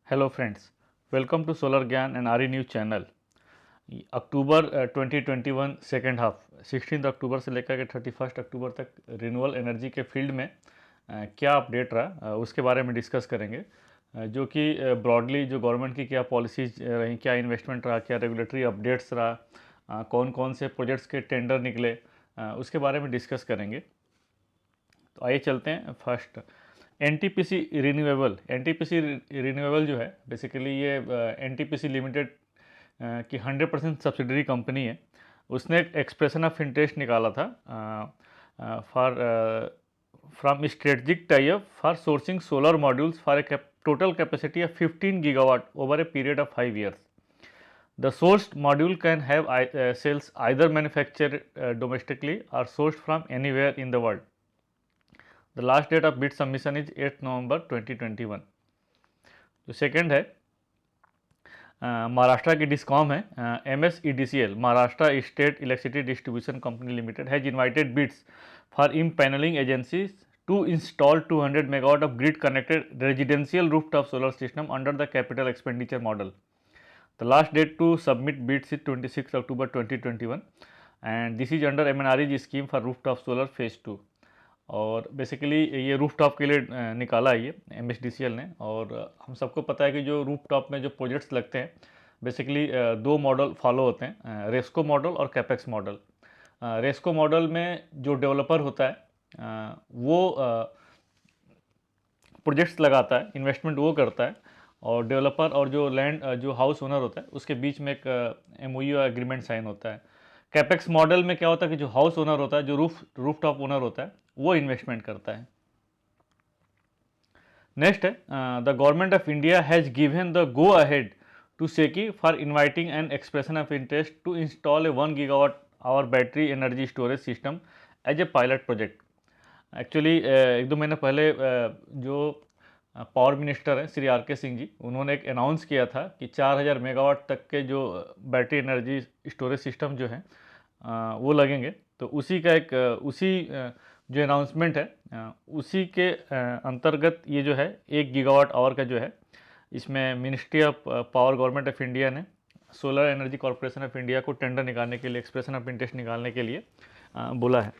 Hello friends, welcome to solar Gyan and आरी news channel. October 2021 second half 16 अक्टूबर से लेकर के 31 अक्टूबर तक रिन्यूएबल एनर्जी के फील्ड में क्या अपडेट रहा उसके बारे में डिस्कस करेंगे। जो कि ब्रॉडली जो गवर्नमेंट की क्या पॉलिसीज रही, क्या इन्वेस्टमेंट रहा, क्या रेगुलेटरी अपडेट्स रहा, कौन कौन से प्रोजेक्ट्स के टेंडर निकले, उसके बारे में डिस्कस करेंगे। तो आइए चलते हैं। First, NTPC renewable. NTPC renewable जो है बेसिकली ये एनटीपीसी लिमिटेड की 100% सब्सिडरी कंपनी है। उसने एक एक्सप्रेशन ऑफ इंटरेस्ट निकाला था for from strategic type for sourcing solar modules for a total capacity of 15 gigawatt over a period of 5 years. The sourced module can have cells either manufactured domestically or sourced from anywhere in the world. The last date of bid submission is 8 November 2021. जो second है महाराष्ट्र की discom है MSEDCL, Maharashtra state electricity distribution company limited, has invited bids for panelling agencies to install 200 megawatt of grid connected residential rooftop solar system under the capital expenditure model. The last date to submit bids is 26 October 2021 and this is under MNREG scheme for rooftop solar phase 2. और basically ये rooftop के लिए निकाला है ये MSDCL ने। और हम सबको पता है कि जो रूफटॉप में जो प्रोजेक्ट्स लगते हैं बेसिकली दो मॉडल फॉलो होते हैं, रेस्को मॉडल और कैपेक्स मॉडल। रेस्को मॉडल में जो डेवलपर होता है वो प्रोजेक्ट्स लगाता है, इन्वेस्टमेंट वो करता है, और डेवलपर और जो लैंड जो हाउस ओनर होता है उसके बीच में एक MOU एग्रीमेंट साइन होता है। कैपेक्स मॉडल में क्या होता है कि जो हाउस ओनर होता है, जो रूफटॉप ओनर होता है, वो इन्वेस्टमेंट करता है। नेक्स्ट है the government of India has given the go ahead to SECI for inviting an expression of interest to install a 1 gigawatt hour battery energy storage system as a pilot project. Actually एक दो महीने पहले जो power minister हैं Shri RK Singh ji, उन्होंने एक announce किया था कि 4000 मेगावाट तक के जो बैटरी एनर्जी स्टोरेज सिस्टम जो हैं वो लगेंगे। तो उसी का एक जो अनाउंसमेंट है उसी के अंतर्गत ये जो है 1 गीगावाट आवर का जो है, इसमें ministry of power government of India ने solar energy corporation of India को टेंडर निकालने के लिए, एक्सप्रेशन ऑफ इंटरेस्ट निकालने के लिए बोला है।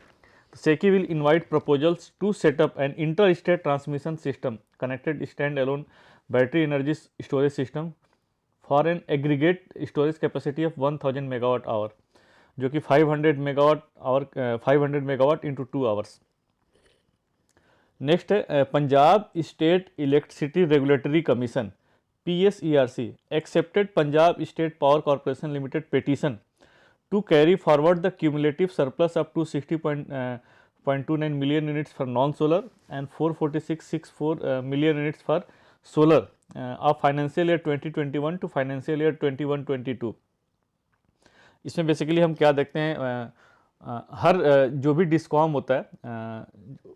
SECI will invite proposals to set up an inter-state transmission system connected stand-alone battery energy storage system for an aggregate storage capacity of 1000 megawatt hour, जो कि 500 megawatt hour 500 megawatt into 2 hours. Next है Punjab state electricity regulatory commission PSERC accepted Punjab state power corporation limited petition to carry forward the cumulative surplus up to 60.29 million units for non-solar and 446.64 million units for solar of financial year 2021 to financial year 21-22। इसमें basically हम क्या देखते हैं, हर जो भी discom होता है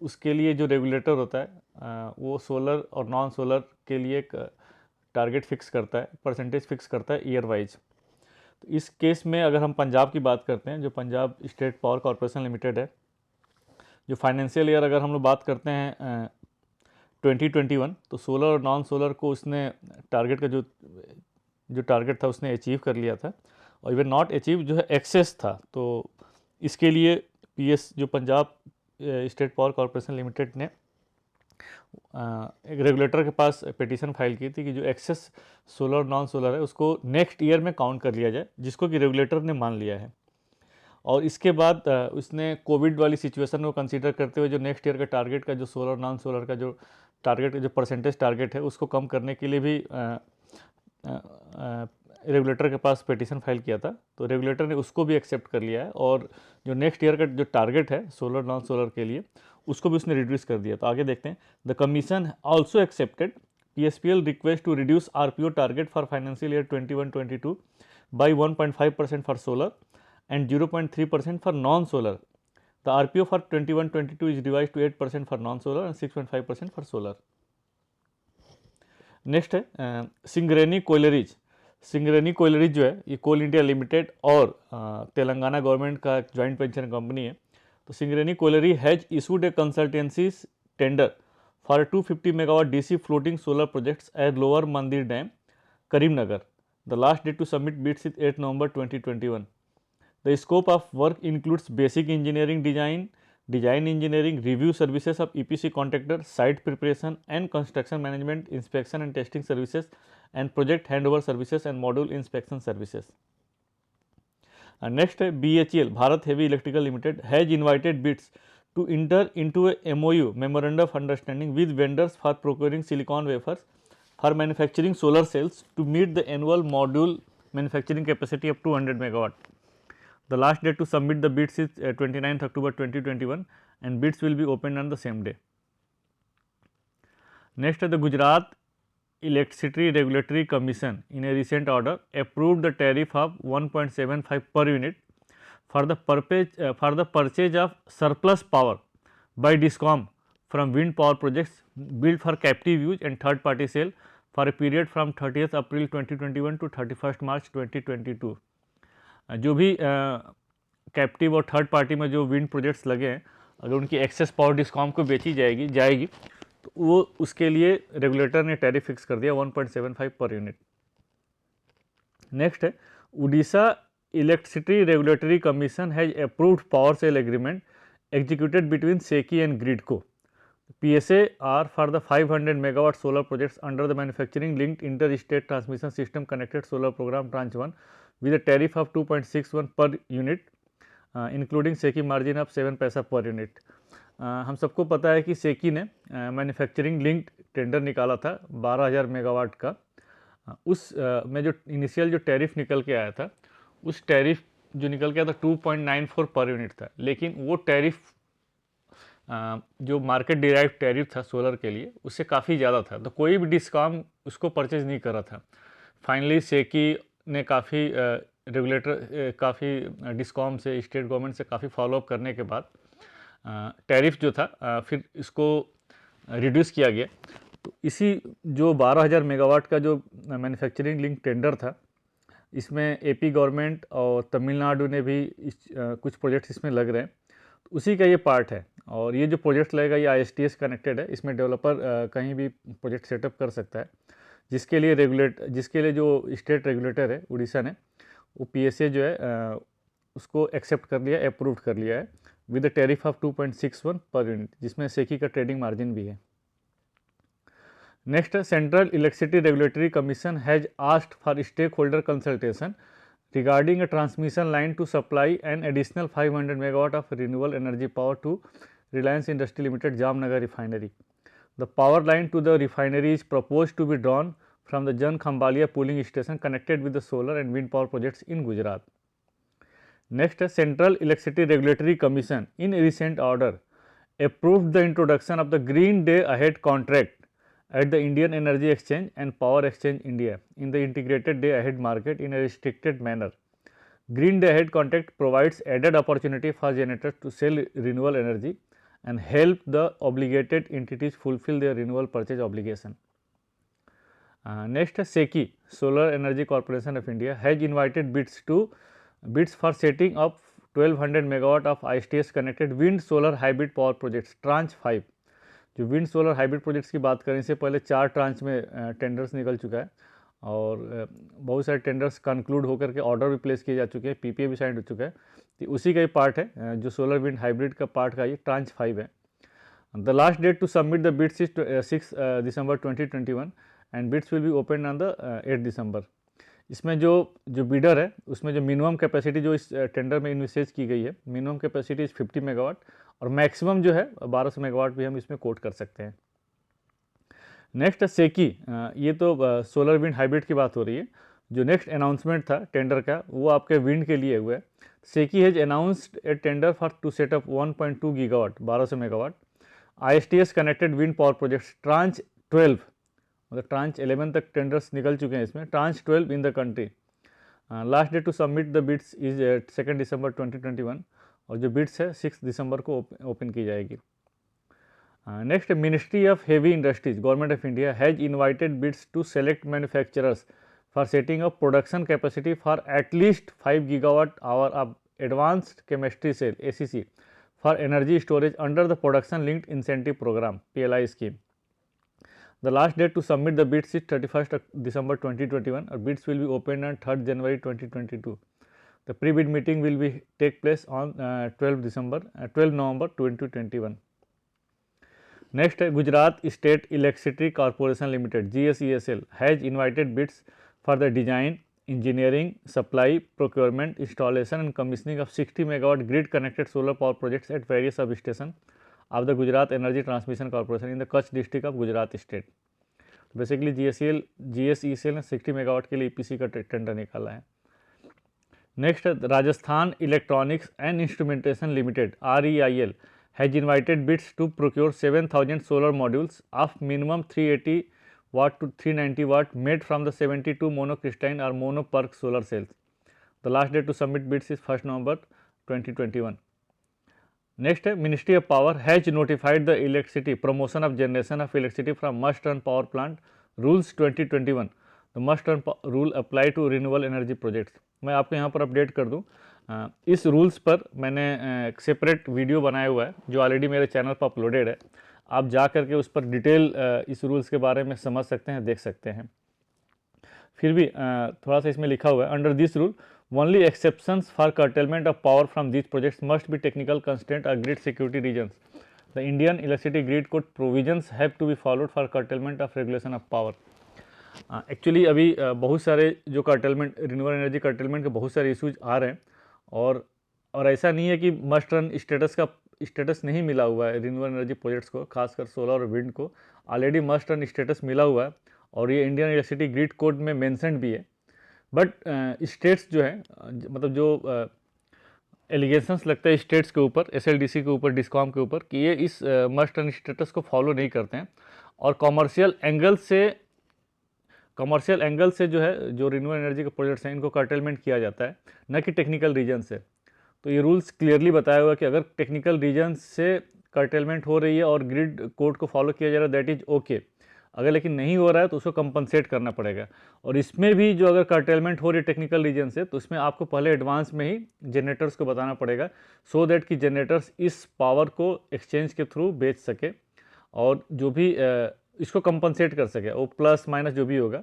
उसके लिए जो रेगुलेटर होता है वो सोलर और नॉन सोलर के लिए एक टारगेट फिक्स करता है, परसेंटेज फिक्स करता है ईयर वाइज। तो इस केस में अगर हम पंजाब की बात करते हैं, जो Punjab state power corporation limited है, जो फाइनेंशियल ईयर अगर हम लोग बात करते हैं 2021, तो सोलर और नॉन सोलर को उसने टारगेट का जो टारगेट था उसने अचीव कर लिया था, और इवन नॉट अचीव जो है एक्सेस था। तो इसके लिए जो Punjab state power corporation limited ने एक रेगुलेटर के पास पिटीशन फाइल की थी कि जो एक्सेस सोलर नॉन सोलर है उसको नेक्स्ट ईयर में काउंट कर लिया जाए, जिसको कि रेगुलेटर ने मान लिया है। और इसके बाद उसने कोविड वाली सिचुएशन को कंसीडर करते हुए जो नेक्स्ट ईयर का टारगेट का जो सोलर नॉन सोलर का जो टारगेट जो परसेंटेज टारगेट है उसको कम करने के लिए भी रेगुलेटर के पास पिटीशन फाइल किया था। तो रेगुलेटर ने उसको भी एक्सेप्ट कर लिया है, और जो नेक्स्ट ईयर का जो टारगेट है सोलर नॉन सोलर के लिए उसको भी उसने रिड्यूस कर दिया। तो आगे देखते हैं। The commission also accepted PSPL request to reduce RPO target for financial year 21-22 by 1.5% for solar and 0.3% for non solar. The RPO for 21-22 is revise to 8% for non solar and 6.5% for solar. Next है सिंगरेनी कोयलरीज। सिंगरेनी कोयलरीज जो है ये कोल India limited और Telangana government का एक joint venture company है। तो Singareni कोयलरी has issued A consultancy tender for a 250 megawatt DC floating solar projects at Lower Mandir Dam, Karimnagar. The last date to submit bids is 8 November 2021. The scope of work includes basic engineering design, design engineering, review services of EPC contractor, site preparation and construction management, inspection and testing services, and project handover services and module inspection services. Next, BHEL, Bharat Heavy Electrical Limited, has invited bids to enter into a MOU, Memorandum of Understanding, with vendors for procuring silicon wafers for manufacturing solar cells to meet the annual module manufacturing capacity of 200 megawatt. The last date to submit the bids is 29th October 2021 and bids will be opened on the same day. Next, the Gujarat Electricity Regulatory Commission in a recent order approved the tariff of 1.75 per unit for the purchase of surplus power by DISCOM from wind power projects built for captive use and third party sale for a period from 30th April 2021 to 31st March 2022. जो भी captive और third party में जो wind projects लगे हैं, अगर उनकी access power discom को बेची जाएगी तो वो उसके लिए रेगुलेटर ने टैरिफ फिक्स कर दिया 1.75 पर यूनिट. नेक्स्ट है Orissa electricity regulatory commission has approved power sale agreement executed between SECI and GRIDCO. PSA are for the 500 megawatt solar projects under the manufacturing linked interstate transmission system connected solar program tranche 1 with a tariff of 2.61 per unit including SECI margin of 7 पैसा per unit. हम सबको पता है कि सेकी ने manufacturing linked tender निकाला था 12,000 megawatt का. उस में जो इनिशियल जो टैरिफ निकल के आया था, उस टैरिफ जो निकल के आया था 2.94 पर यूनिट था, लेकिन वो टैरिफ जो मार्केट डिराइव टैरिफ था सोलर के लिए उससे काफ़ी ज़्यादा था, तो कोई भी डिस्कॉम उसको परचेज नहीं कर रहा था. फाइनली सेकी ने काफ़ी रेगुलेटर काफ़ी डिस्कॉम से स्टेट गवर्नमेंट से काफ़ी फॉलोअप करने के बाद टैरिफ जो था फिर इसको रिड्यूस किया गया. तो इसी जो 12,000 मेगावाट का जो मैन्युफैक्चरिंग लिंक टेंडर था, इसमें एपी गवर्नमेंट और तमिलनाडु ने भी कुछ प्रोजेक्ट्स इसमें लग रहे हैं, तो उसी का ये पार्ट है. और ये जो प्रोजेक्ट लगेगा ये ISTS कनेक्टेड है, इसमें डेवलपर कहीं भी प्रोजेक्ट सेटअप कर सकता है, जिसके लिए जो स्टेट रेगुलेटर है उड़ीसा ने वो PSA जो है उसको एक्सेप्ट कर लिया, अप्रूव कर लिया है with the tariff of 2.61 per unit, जिसमें सेकी का ट्रेडिंग मार्जिन भी है. Next, central electricity regulatory commission has asked for stake holder consultation regarding a transmission line to supply an additional 500 megawatt of renewable energy power to Reliance Industries Limited Jamnagar refinery. The power line to the refinery is proposed to be drawn from the Jan Khambaliya pooling station connected with the solar and wind power projects in Gujarat. Next, Central Electricity Regulatory Commission in a recent order approved the introduction of the Green Day Ahead contract at the Indian Energy Exchange and Power Exchange India in the integrated day ahead market in a restricted manner. Green Day Ahead contract provides added opportunity for generators to sell renewable energy and help the obligated entities fulfill their renewable purchase obligation. Next, SECI, Solar Energy Corporation of India, has invited bids for setting up 1200 megawatt of ISTS connected wind solar hybrid power projects tranche 5. जो wind solar hybrid projects की बात करें, इससे पहले 4 tranche में tenders निकल चुका है और बहुत सारे टेंडर्स कंक्लूड होकर के ऑर्डर भी प्लेस किए जा चुके हैं, PPA भी साइन हो चुका है. तो उसी का ही पार्ट है जो सोलर विंड हाइब्रिड का पार्ट का ये ट्रांच 5 है. The last date to submit the bids is 6 December 2021 and bids will be open on the 8 December. इसमें जो बिडर है उसमें जो मिनिमम कैपेसिटी जो इस टेंडर में इन्विसेज की गई है, मिनिमम कैपेसिटी इज 50 मेगावाट और मैक्सिमम जो है 1200 मेगावाट भी हम इसमें कोट कर सकते हैं. नेक्स्ट, सेकी, ये तो सोलर विंड हाइब्रिड की बात हो रही है. जो नेक्स्ट अनाउंसमेंट था टेंडर का वो आपके विंड के लिए हुआ है. SECI has announced a tender for to set up 1.2 gigawatt 1200 megawatt ISTS connected wind power projects tranche 12, मतलब ट्रांच 11 तक टेंडर्स निकल चुके हैं इसमें, tranche 12 in the country. Last date to submit the bids is 2 December 2021 और जो बिड्स है 6 दिसंबर को ओपन की जाएगी. Next, ministry of heavy industries government of India has invited bids to select manufacturers for setting up production capacity for at least 5 gigawatt hour of advanced chemistry cell ACC for energy storage under the production linked incentive programme PLI scheme. The last date to submit the bids is 31st December 2021 और bids will be opened on 3rd January 2022. The pre-bid meeting will be take place on 12 November 2021. Next है Gujarat state electricity corporation limited GSESL has invited bids for the design engineering, supply, procurement, installation and commissioning of 60 megawatt grid connected solar power projects at various substations of the Gujarat Energy Transmission Corporation in the Kutch district of Gujarat state. Basically GSECL ने 60 megawatt के लिए EPC का tender निकाला है. Next Rajasthan electronics and instrumentation limited REIL has invited bids to procure 7,000 solar modules of minimum 380 watt to 390 watt made from the 72 monocrystalline or monoPERC solar cells. The last date to submit bids is 1st November 2021. Next है Ministry of Power has notified the electricity promotion of generation of electricity from must run power plant rules 2021. The must run rule apply to renewable energy projects. मैं आपको यहाँ पर update कर दूँ. इस rules पर मैंने सेपरेट वीडियो बनाया हुआ है जो ऑलरेडी मेरे चैनल पर अपलोडेड है. आप जा करके उस पर डिटेल इस रूल्स के बारे में समझ सकते हैं, देख सकते हैं. फिर भी थोड़ा सा इसमें लिखा हुआ है under this rule only exceptions for curtailment of power from this projects must be technical constraint और grid security reasons. The Indian electricity grid code provisions have to be followed for curtailment of regulation of power. Actually अभी बहुत सारे जो curtailment renewable energy curtailment के बहुत सारे issues आ रहे हैं और ऐसा नहीं है कि मस्ट रन स्टेटस नहीं मिला हुआ है रिन्यूएबल एनर्जी प्रोजेक्ट्स को, खासकर सोलर और विंड को ऑलरेडी मस्ट रन स्टेटस मिला हुआ है और ये इंडियन इलेक्ट्रिसिटी ग्रिड कोड में मेंशन भी है. बट स्टेट्स जो है मतलब जो एलिगेशंस लगता है स्टेट्स के ऊपर, SLDC के ऊपर, डिस्कॉम के ऊपर कि ये इस मस्ट रन स्टेटस को फॉलो नहीं करते हैं और कॉमर्शियल एंगल से जो है जो रिन्यूएबल एनर्जी के प्रोजेक्ट्स हैं इनको कर्टेलमेंट किया जाता है, न कि टेक्निकल रीजन से. तो ये रूल्स क्लियरली बताया हुआ है कि अगर टेक्निकल रीजन से कर्टेलमेंट हो रही है और ग्रिड कोड को फॉलो किया जा रहा है दैट इज़ ओके. अगर लेकिन नहीं हो रहा है तो उसको कंपनसेट करना पड़ेगा. और इसमें भी जो अगर कर्टेलमेंट हो रही है टेक्निकल रीजन से तो उसमें आपको पहले एडवांस में ही जनरेटर्स को बताना पड़ेगा सो दैट कि जनरेटर्स इस पावर को एक्सचेंज के थ्रू बेच सके और जो भी इसको कंपनसेट कर सके, वो प्लस माइनस जो भी होगा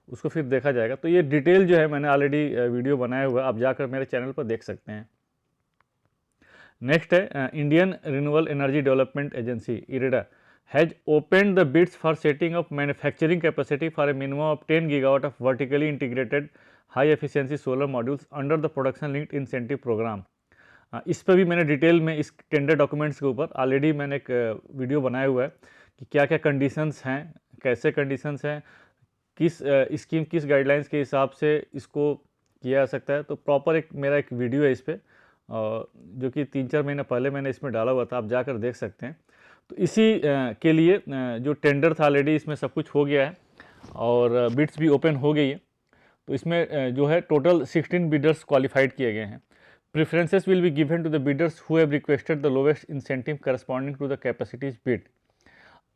उसको फिर देखा जाएगा. तो ये डिटेल जो है मैंने ऑलरेडी वीडियो बनाया हुआ है, आप जाकर मेरे चैनल पर देख सकते हैं. नेक्स्ट है Indian renewable energy development agency IREDA has opened the bids for setting up manufacturing capacity for a minimum of 10 gigawatt of vertically integrated high efficiency solar modules under the production linked incentive programme. इस पर भी मैंने detail में इस tender documents के ऊपर already मैंने एक वीडियो बनाया हुआ है कि क्या क्या कंडीशंस हैं, कैसे कंडीशंस हैं, किस स्कीम किस गाइडलाइंस के हिसाब से इसको किया जा सकता है. तो प्रॉपर मेरा एक वीडियो है इस पर जो कि 3-4 महीने पहले मैंने इसमें डाला हुआ था, आप जाकर देख सकते हैं. तो इसी के लिए जो टेंडर था ऑलरेडी इसमें सब कुछ हो गया है और बिड्स भी ओपन हो गई है. तो इसमें जो है टोटल 16 बिडर्स क्वालिफाइड किए गए हैं. Preferences will be given to the bidders who have requested the lowest incentive corresponding to the capacities bid.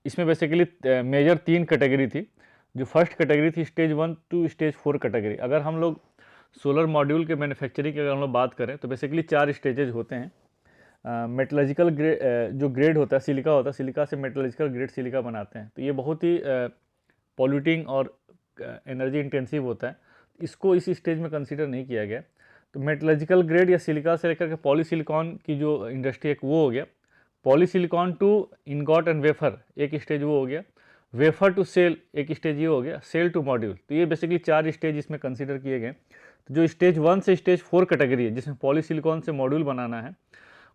इसमें बेसिकली मेजर 3 कैटेगरी थी. जो फर्स्ट कैटेगरी थी स्टेज 1 टू स्टेज 4 कैटेगरी. अगर हम लोग सोलर मॉड्यूल के मैन्युफैक्चरिंग की अगर हम लोग बात करें तो बेसिकली 4 स्टेजेज होते हैं. मेटलर्जिकल जो ग्रेड होता है सिलिका होता है, सिलिका से मेटलर्जिकल ग्रेड सिलिका बनाते हैं. तो ये बहुत ही पॉल्यूटिंग और एनर्जी इंटेंसिव होता है, इसको इस स्टेज में कंसीडर नहीं किया गया. तो मेटलर्जिकल ग्रेड या सिलिका से लेकर के पॉलीसिलिकॉन की जो इंडस्ट्री है वो हो गया. Polysilicon to ingot and wafer एक स्टेज वो हो गया. वेफर टू सेल एक स्टेज ये हो गया. Cell to module. तो ये बेसिकली 4 स्टेज इसमें कंसीडर किए गए. तो जो स्टेज 1 से स्टेज 4 कैटेगरी है जिसमें पॉलीसिलिकॉन से मॉड्यूल बनाना है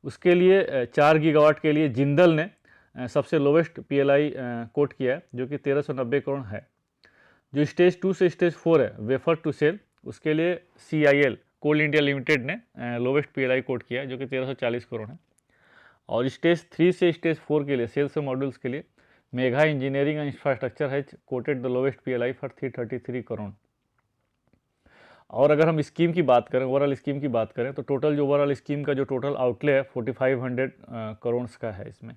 उसके लिए 4 गीगावाट के लिए जिंदल ने सबसे लोवेस्ट PLI कोट किया है जो कि 1390 करोड़ है. जो स्टेज 2 से स्टेज 4 है वेफर टू सेल उसके लिए CIL कोल इंडिया लिमिटेड ने लोवेस्ट PLI कोट किया है जो कि 1340 करोड़ है. और स्टेज 3 से स्टेज 4 के लिए सेल्स और मॉड्यूल्स के लिए Megha engineering and infrastructure has coated the lowest PLI for 333 crore. और अगर हम स्कीम की बात करें, ओवरऑल स्कीम की बात करें तो टोटल जो ओवरऑल स्कीम का जो टोटल आउटले है 4500 करोड़ का है इसमें.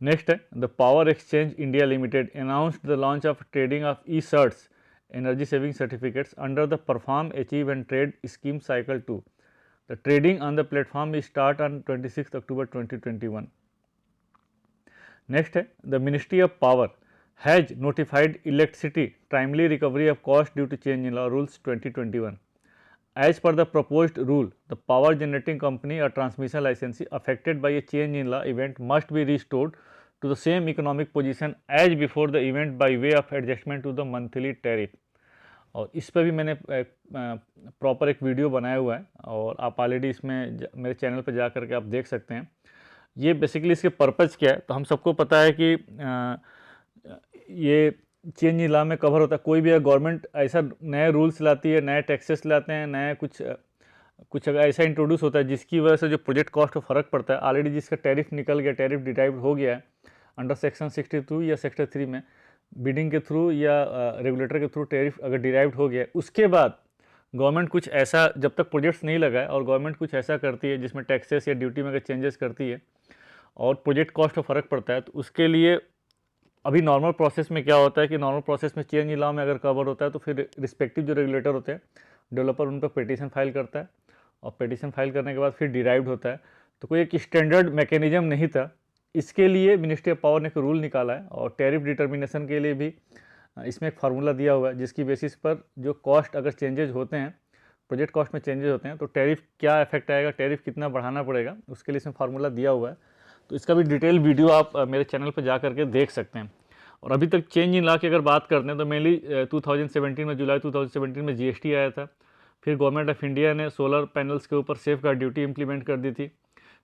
नेक्स्ट है the power exchange India limited announced the launch of trading of e-certs energy saving certificates under the perform achieve and trade scheme cycle 2. The trading on the platform is start on 26 October 2021. Next है the ministry of power has notified electricity timely recovery of cost due to change in law rules 2021. As per the proposed rule, the power generating company or transmission licensee affected by a change in law event must be restored to the same economic position as before the event by way of adjustment to the monthly tariff. और इस पर भी मैंने proper एक video बनाया हुआ है और आप ऑलरेडी इसमें मेरे चैनल पर जा करके आप देख सकते हैं. ये बेसिकली इसके पर्पज़ क्या है, तो हम सबको पता है कि ये चेंज इन लॉ में कवर होता है. कोई भी गवर्नमेंट ऐसा नए रूल्स लाती है, नए टैक्सेस लाते हैं, नया कुछ अगर ऐसा इंट्रोड्यूस होता है जिसकी वजह से जो प्रोजेक्ट कॉस्ट में फ़र्क पड़ता है. ऑलरेडी जिसका टैरिफ निकल गया, टैरिफ डिराइव हो गया है अंडर सेक्शन 62 या सेक्शन 3 में, बिडिंग के थ्रू या रेगुलेटर के थ्रू टैरिफ अगर डिराइव्ड हो गया, उसके बाद गवर्नमेंट कुछ ऐसा, जब तक प्रोजेक्ट्स नहीं लगाए और गवर्नमेंट कुछ ऐसा करती है जिसमें टैक्सेस या ड्यूटी में अगर चेंजेस करती है और प्रोजेक्ट कॉस्ट में फ़र्क पड़ता है, तो उसके लिए अभी नॉर्मल प्रोसेस में क्या होता है कि नॉर्मल प्रोसेस में चेंज इन लॉ में अगर कवर होता है तो फिर रिस्पेक्टिव जो रेगुलेटर होते हैं, डेवलपर उन पर पिटीशन फाइल करता है और पिटीशन फाइल करने के बाद फिर डिराइव्ड होता है. तो कोई एक स्टैंडर्ड मैकेनिज्म नहीं था. इसके लिए मिनिस्ट्री ऑफ पावर ने एक रूल निकाला है और टैरिफ डिटर्मिनेशन के लिए भी इसमें एक फार्मूला दिया हुआ है जिसकी बेसिस पर जो कॉस्ट अगर चेंजेज होते हैं, प्रोजेक्ट कॉस्ट में चेंजेस होते हैं, तो टैरिफ क्या इफेक्ट आएगा, टैरिफ कितना बढ़ाना पड़ेगा, उसके लिए इसमें फार्मूला दिया हुआ है. तो इसका भी डिटेल वीडियो आप मेरे चैनल पर जा करके देख सकते हैं. और अभी तक चेंज इन लॉ की अगर बात करते हैं तो मेनली 2017 में, जुलाई 2017 में जीएसटी आया था. फिर गवर्नमेंट ऑफ इंडिया ने सोलर पैनल्स के ऊपर सेफ गार्ड ड्यूटी इंप्लीमेंट कर दी थी,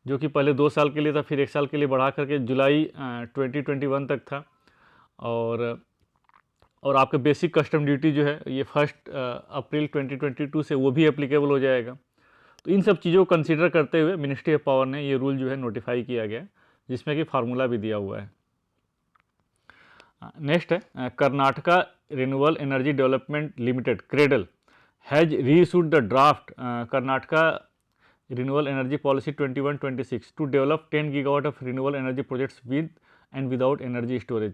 जो कि पहले 2 साल के लिए था, फिर 1 साल के लिए बढ़ा करके जुलाई 2021 तक था. और आपका बेसिक कस्टम ड्यूटी जो है ये 1 अप्रैल 2022 से वो भी एप्लीकेबल हो जाएगा. तो इन सब चीज़ों को कंसिडर करते हुए मिनिस्ट्री ऑफ पावर ने ये रूल जो है नोटिफाई किया गया, जिसमें कि फार्मूला भी दिया हुआ है. नेक्स्ट है Karnataka renewable energy development limited KREDL has reissued the draft Karnataka renewable energy policy 21-26 to develop 10 gigawatt of renewable energy projects with and without energy storage.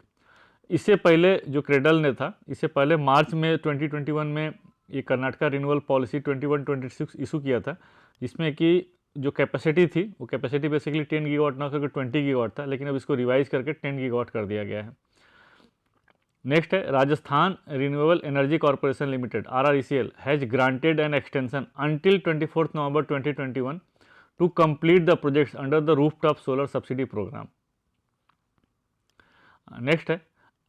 इससे पहले जो क्रेडल ने था, इससे पहले मार्च में 2021 में ये कर्नाटका रिन्यूएबल पॉलिसी 21-26 इशू किया था, जिसमें कि जो कैपेसिटी थी वो कैपेसिटी बेसिकली 10 गीगावाट ना करके 20 गीगावाट था, लेकिन अब इसको रिवाइज करके 10 गीगावाट कर दिया गया है. नेक्स्ट है Rajasthan renewable energy corporation limited RRECL has granted an extension until 24 November 2021 to complete the projects under the rooftop solar subsidy programme. Next है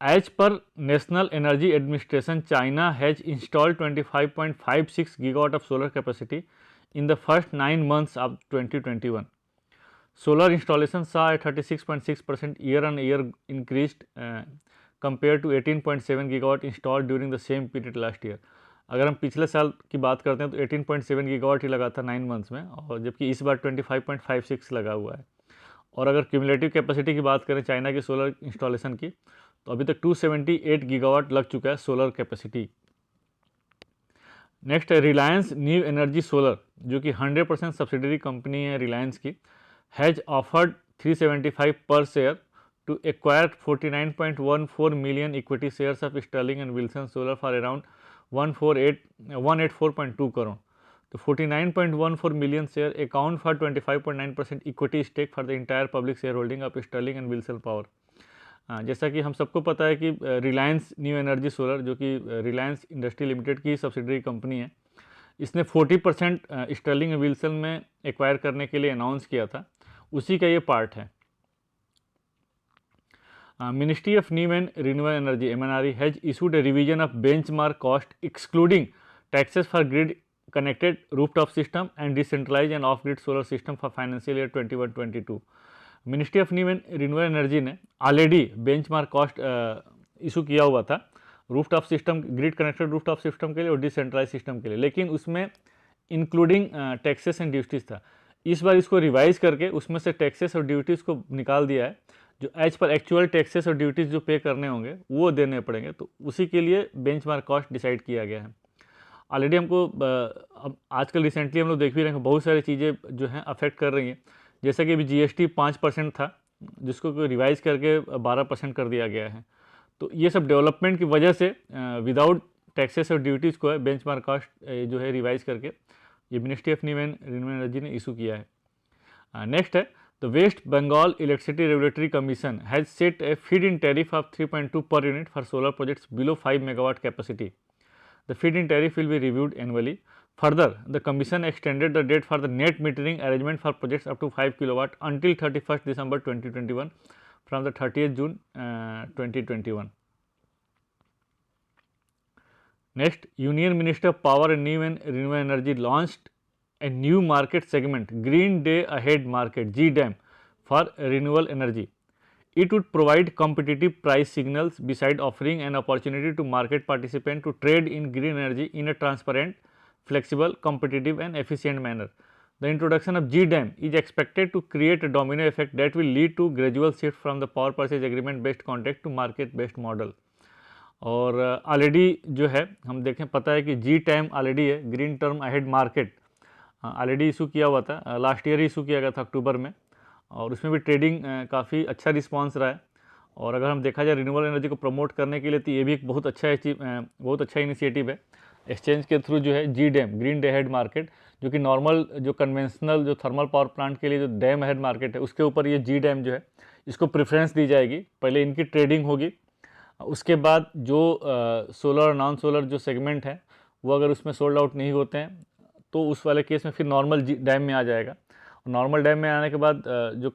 as per national energy administration China has installed 25.56 gigawatt of solar capacity in the first 9 months of 2021. Solar installations saw a 36.6% year-on-year increased compared to 18.7 gigawatt installed during the same period last year. अगर हम पिछले साल की बात करते हैं तो 18.7 gigawatt ही लगा था 9 मंथ्स में, और जबकि इस बार 25.56 लगा हुआ है. और अगर क्यूमुलेटिव कैपेसिटी की बात करें चाइना की सोलर इंस्टॉलेशन की, तो अभी तक 278 गीगावाट लग चुका है सोलर कैपेसिटी. नेक्स्ट है रिलायंस न्यू एनर्जी सोलर, जो कि 100% सब्सिडरी कंपनी है रिलायंस की, has offered 375 per share to acquire 49.14 million equity shares of Sterling and Wilson solar for around 184.2 crore. तो 49.14 million share account for 25.9% equity stake for the entire public share holding of Sterling and Wilson power. जैसा कि हम सबको पता है कि Reliance new energy solar, जो कि रिलायंस इंडस्ट्री लिमिटेड की सब्सिडरी कंपनी है, इसने 40% स्टर्लिंग विल्सन में एक्वायर करने के लिए अनाउंस किया था, उसी का ये पार्ट है. Ministry of new and renewable energy MNRE has issued a revision of benchmark cost excluding taxes for grid connected rooftop system and decentralize and off grid solar system for financial year 21-22. Ministry of new and renewable energy ने already benchmark cost issue किया हुआ था rooftop system, grid connected rooftop system के लिए और decentralise system के लिए, लेकिन उसमें इंक्लूडिंग टैक्सेस एंड ड्यूटीज़ था. इस बार इसको रिवाइज करके उसमें से टैक्सेस और ड्यूटीज़ को निकाल दिया है. जो एज पर एक्चुअल टैक्सेस और ड्यूटीज़ जो पे करने होंगे वो देने पड़ेंगे, तो उसी के लिए बेंचमार्क कॉस्ट डिसाइड किया गया है. ऑलरेडी हमको अब आजकल रिसेंटली हम लोग देख भी रहे हैं बहुत सारी चीज़ें जो हैं अफेक्ट कर रही हैं. जैसा कि अभी GST 5% था, जिसको रिवाइज करके 12% कर दिया गया है. तो ये सब डेवलपमेंट की वजह से विदाउट टैक्सेस और ड्यूटीज़ को है बेंचमार्क कॉस्ट जो है रिवाइज करके ये ministry of new and renewable energy ने इशू किया है. नेक्स्ट है The West Bengal Electricity Regulatory Commission has set a feed-in tariff of 3.2 per unit for solar projects below 5 megawatt capacity. The feed-in tariff will be reviewed annually. Further, the Commission extended the date for the net metering arrangement for projects up to 5 kilowatt until 31st December 2021 from the 30th June 2021. Next, Union Minister of Power and New and Renewable Energy launched a new market segment, Green Day Ahead Market (GDAM) for renewable energy. It would provide competitive price signals beside offering an opportunity to market participants to trade in green energy in a transparent, flexible, competitive and efficient manner. The introduction of GDAM is expected to create a domino effect that will lead to gradual shift from the power purchase agreement based contract to market based model. और already जो है हम देखें, पता है कि जी time already है, green term ahead market already issue किया हुआ था, लास्ट ईयर ही इशू किया गया था अक्टूबर में, और उसमें भी ट्रेडिंग काफ़ी अच्छा रिस्पांस रहा है। और अगर हम देखा जाए रिन्यूएबल एनर्जी को प्रमोट करने के लिए तो ये भी एक बहुत अच्छा इनिशिएटिव है। एक्सचेंज के थ्रू जो है G DAM, green day ahead market, जो कि नॉर्मल जो कन्वेंशनल जो थर्मल पावर प्लांट के लिए जो डैम अहेड मार्केट है उसके ऊपर ये जी डैम जो है इसको प्रेफरेंस दी जाएगी। पहले इनकी ट्रेडिंग होगी, उसके बाद जो सोलर और नॉन सोलर जो सेगमेंट है वो अगर उसमें सोल्ड आउट नहीं होते हैं तो उस वाले केस में फिर नॉर्मल डैम में आ जाएगा। नॉर्मल डैम में आने के बाद जो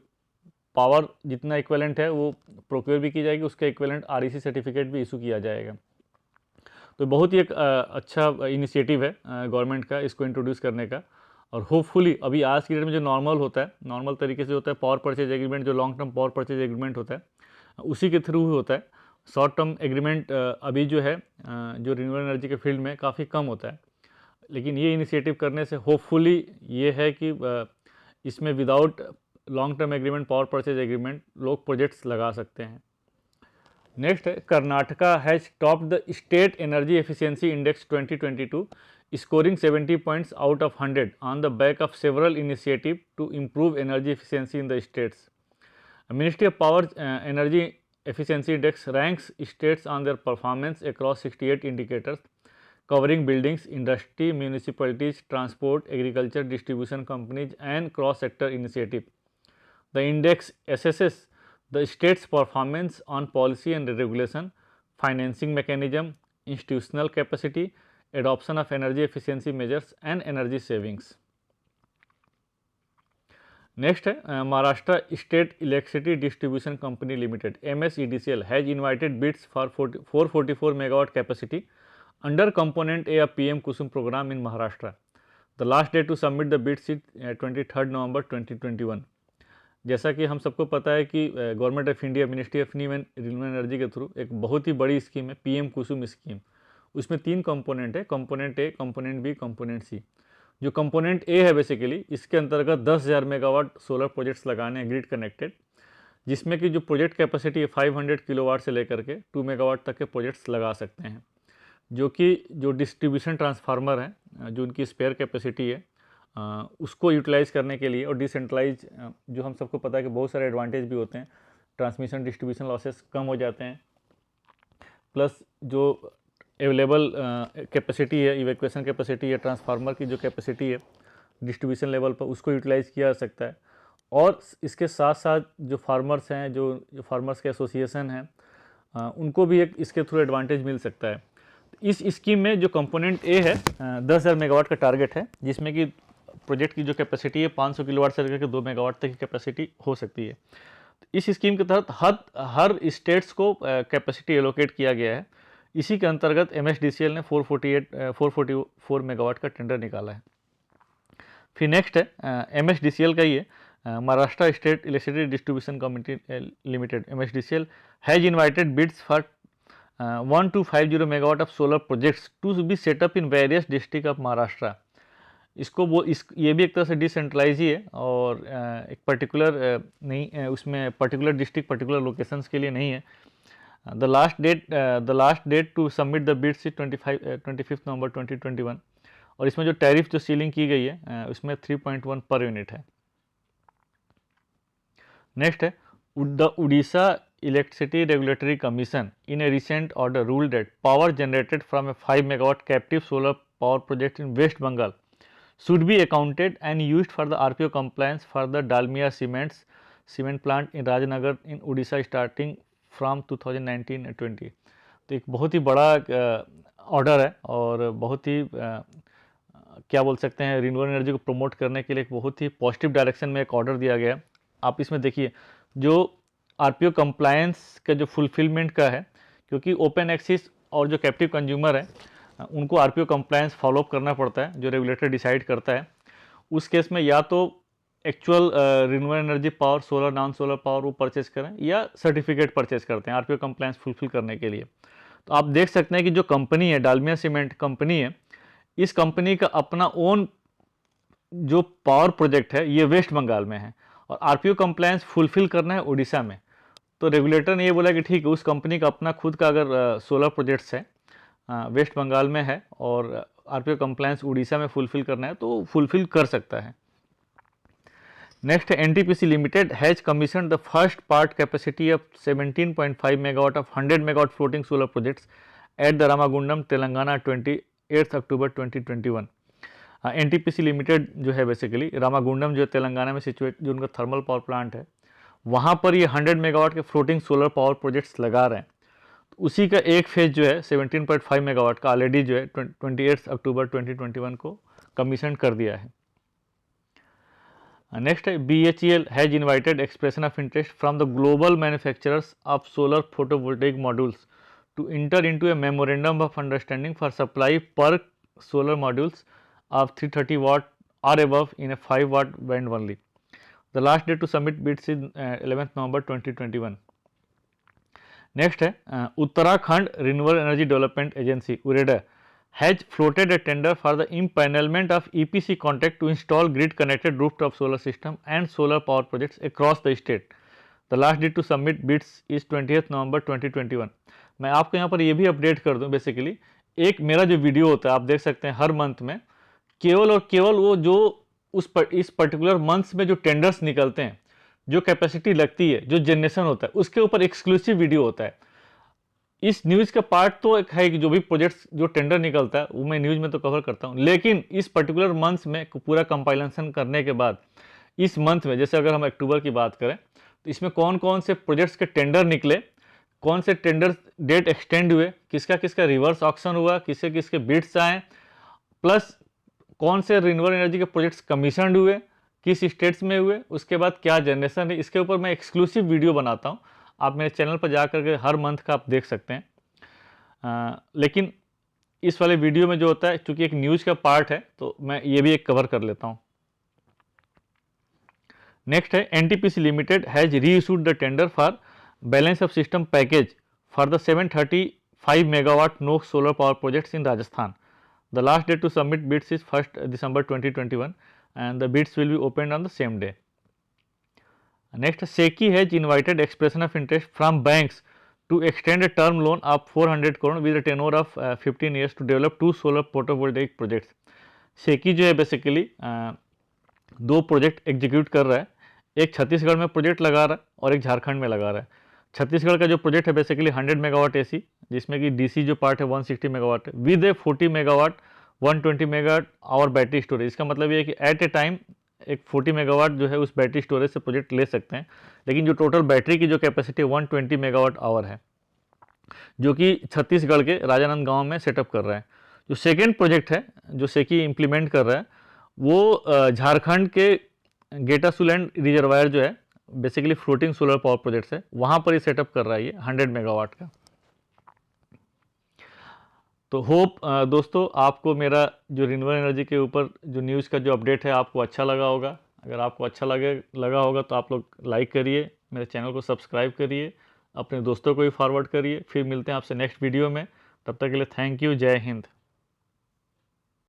पावर जितना इक्विवेलेंट है वो प्रोक्योर भी की जाएगी, उसका इक्विवेलेंट आरईसी सर्टिफिकेट भी इशू किया जाएगा। तो बहुत ही एक अच्छा इनिशिएटिव है गवर्नमेंट का इसको इंट्रोड्यूस करने का। और होपफुली अभी आज की डेट में जो नॉर्मल होता है, नॉर्मल तरीके से होता है पावर परचेज एग्रीमेंट, जो long term power purchase agreement होता है उसी के थ्रू ही होता है। शॉर्ट टर्म एग्रीमेंट अभी जो है जो रिन्यूएबल एनर्जी के फील्ड में काफ़ी कम होता है, लेकिन ये इनिशिएटिव करने से होपफुली ये है कि इसमें without long term agreement, power purchase agreement लोग प्रोजेक्ट्स लगा सकते हैं। नेक्स्ट है, Karnataka has top the state energy efficiency index 2022 scoring 70 points out of 100 on the back of several initiative to improve energy efficiency in the states. Ministry of power energy efficiency index ranks states on their performance across 68 indicators covering buildings, industry, municipalities, transport, agriculture, distribution companies and cross sector initiative. The index assesses the state's performance on policy and regulation, financing mechanism, institutional capacity, adoption of energy efficiency measures and energy savings. Next है, Maharashtra state electricity distribution company limited MSEDCL has invited bids for 444 megawatt capacity under component A of PM Kusum programme in Maharashtra. The last date to submit the bids is 23 November 2021। जैसा कि हम सबको पता है कि government of India, ministry of new and renewable energy के through एक बहुत ही बड़ी स्कीम है PM कुसुम स्कीम। उसमें 3 कंपोनेंट है, component A, component B, component C. जो कंपोनेंट ए है बेसिकली इसके अंतर्गत 10,000 मेगावाट सोलर प्रोजेक्ट्स लगाने हैं ग्रिड कनेक्टेड, जिसमें कि जो प्रोजेक्ट कैपेसिटी है 500 किलोवाट से लेकर के 2 मेगावाट तक के प्रोजेक्ट्स लगा सकते हैं, जो कि जो डिस्ट्रीब्यूशन ट्रांसफार्मर है जो उनकी स्पेयर कैपेसिटी है उसको यूटिलाइज़ करने के लिए, और डिसेंट्रलाइज जो हम सबको पता है कि बहुत सारे एडवांटेज भी होते हैं, ट्रांसमिशन डिस्ट्रीब्यूशन लॉसेस कम हो जाते हैं, प्लस जो अवेलेबल कैपेसिटी है, इवैक्यूएशन कैपेसिटी है, ट्रांसफार्मर की जो कैपेसिटी है डिस्ट्रीब्यूशन लेवल पर उसको यूटिलाइज़ किया जा सकता है। और इसके साथ साथ जो फार्मर्स हैं, जो फार्मर्स के एसोसिएशन हैं उनको भी एक इसके थ्रू एडवांटेज मिल सकता है। इस स्कीम में जो कंपोनेंट ए है 10,000 मेगावाट का टारगेट है, जिसमें कि प्रोजेक्ट की जो कैपेसिटी है 500 किलोवाट से लेकर के 2 मेगावाट तक की कैपेसिटी हो सकती है। इस स्कीम के तहत हर स्टेट्स को कैपेसिटी एलोकेट किया गया है। इसी के अंतर्गत MSDCL ने 444 मेगावाट का टेंडर निकाला है। फिर नेक्स्ट है MSDCL का ही है, Maharashtra state electricity distribution company limited MSDCL has invited bids for 1250 megawatt of solar projects to be set up in various district of Maharashtra. ये भी एक तरह से डिसेंट्रलाइज ही है और एक पर्टिकुलर नहीं, उसमें पर्टिकुलर डिस्ट्रिक्ट पर्टिकुलर लोकेशंस के लिए नहीं है। The last date to submit the bids is 25 November 2021। और इसमें जो टैरिफ जो सीलिंग की गई है उसमें 3.1 पर यूनिट है। नेक्स्ट है, the Orissa electricity regulatory commission in a recent order rule that power generated from a 5 megawatt captive solar power project in West Bengal should be accounted and used for the RPO compliance for the Dalmia cement plant in Rajnagar in Odisha starting from 2019-20। तो एक बहुत ही बड़ा order है और बहुत ही क्या बोल सकते हैं, रिन्यूएबल एनर्जी को प्रमोट करने के लिए एक बहुत ही पॉजिटिव डायरेक्शन में एक ऑर्डर दिया गया है। आप इसमें देखिए जो आरपीओ कंप्लायंस का जो फुलफिलमेंट का है, क्योंकि ओपन एक्सिस और जो कैप्टिव कंज्यूमर है उनको आरपीओ कंप्लायंस फॉलोअप करना पड़ता है, जो रेगुलेटर डिसाइड करता है। उस केस में या तो actual renewable energy power, solar non solar power वो परचेज करें या सर्टिफिकेट परचेज करते हैं आरपीओ कंप्लायंस फुलफिल करने के लिए। तो आप देख सकते हैं कि जो कंपनी है, डालमिया सीमेंट कंपनी है, इस कंपनी का अपना ओन जो पावर प्रोजेक्ट है ये वेस्ट बंगाल में है और आरपीओ कंप्लायंस फुलफिल करना है उड़ीसा में। तो रेगुलेटर ने ये बोला कि ठीक है, उस कंपनी का अपना खुद का अगर सोलर प्रोजेक्ट्स है वेस्ट बंगाल में है और आरपीओ कंप्लायंस उड़ीसा में फुलफिल करना है तो फुलफिल कर सकता है। नेक्स्ट है NTPC limited has commission the first part capacity of 17.5 megawatt of 100 megawatt floating solar projects at the Ramagundam Telangana 28 October 2021। NTPC limited जो है बेसिकली रामागुंडम जो तेलंगाना में सिचुएट जो उनका थर्मल पावर प्लांट है वहाँ पर ये 100 मेगावाट के फ्लोटिंग सोलर पावर प्रोजेक्ट्स लगा रहे हैं। तो उसी का एक फेज जो है 17.5 मेगावाट का ऑलरेडी जो है 28 अक्टूबर 2021 को कमीशन कर दिया है। नेक्स्ट है BHEL has invited expression of interest from the global manufacturers of solar photovoltaic modules to enter into a memorandum of understanding for supply per solar modules of 330 watt or above in a 5 watt band only. The last date to submit bids is 11th November 2021. Next है Uttarakhand Renewable Energy Development Agency UREDA has floated a tender for the empanelment of EPC contract to install grid connected rooftop solar system and solar power projects across the state. The last date to submit bids is 20th November 2021. मैं आपको यहाँ पर ये भी update कर दूँ, basically एक मेरा जो वीडियो होता है आप देख सकते हैं हर मंथ में केवल और केवल वो जो इस पर्टिकुलर मंथ्स में जो टेंडर्स निकलते हैं, जो कैपेसिटी लगती है, जो जनरेशन होता है, उसके ऊपर एक्सक्लूसिव वीडियो होता है। इस न्यूज़ का पार्ट तो एक है कि जो भी प्रोजेक्ट्स जो टेंडर निकलता है वो मैं न्यूज़ में तो कवर करता हूँ, लेकिन इस पर्टिकुलर मंथ्स में पूरा कंपाइलेशन करने के बाद इस मंथ में, जैसे अगर हम अक्टूबर की बात करें तो इसमें कौन कौन से प्रोजेक्ट्स के टेंडर निकले, कौन से टेंडर डेट एक्सटेंड हुए, किसका किसका रिवर्स ऑक्शन हुआ, किसके किसके बिड्स आए, प्लस कौन से रिन्यूएबल एनर्जी के प्रोजेक्ट्स कमीशनड हुए, किस स्टेट्स में हुए, उसके बाद क्या जनरेशन है, इसके ऊपर मैं एक्सक्लूसिव वीडियो बनाता हूं। आप मेरे चैनल पर जा करके हर मंथ का आप देख सकते हैं। लेकिन इस वाले वीडियो में जो होता है, चूंकि एक न्यूज़ का पार्ट है तो मैं ये भी एक कवर कर लेता हूं। नेक्स्ट है NTPC limited has reissued the tender for balance of system package for the 735 megawatt Nokh solar power projects in Rajasthan. The last date to submit bids is 1st December 2021 and the bids will be opened on the same day. Next, SECI has invited expression of interest from banks to extend a term loan of 400 crore with a tenure of 15 years to develop 2 solar photovoltaic projects. SECI जो है basically दो project execute कर रहा है, एक छत्तीसगढ़ में project लगा रहा है और एक झारखंड में लगा रहा है। छत्तीसगढ़ का जो प्रोजेक्ट है बेसिकली 100 मेगावाट एसी, जिसमें कि डीसी जो पार्ट है 160 मेगावाट है, with A 40 megawatt 120 megawatt our battery storage. इसका मतलब ये है कि एट ए टाइम एक 40 मेगावाट जो है उस बैटरी स्टोरेज से प्रोजेक्ट ले सकते हैं, लेकिन जो टोटल बैटरी की जो कैपेसिटी 120 मेगावाट आवर है, जो कि छत्तीसगढ़ के राजानंद गाँव में सेटअप कर रहा है। जो सेकेंड प्रोजेक्ट है जो सेकी इम्प्लीमेंट कर रहा है वो झारखंड के गेटासुलैंड रिजर्वायर जो है basically floating solar power projects है, वहाँ पर ही सेटअप कर रहा है ये 100 मेगावाट का। तो होप दोस्तों आपको मेरा जो रिन्यूएबल एनर्जी के ऊपर जो न्यूज़ का जो अपडेट है आपको अच्छा लगा होगा। अगर आपको अच्छा लगा होगा तो आप लोग लाइक करिए, मेरे चैनल को सब्सक्राइब करिए, अपने दोस्तों को भी फॉरवर्ड करिए। फिर मिलते हैं आपसे नेक्स्ट वीडियो में, तब तक के लिए थैंक यू, जय हिंद।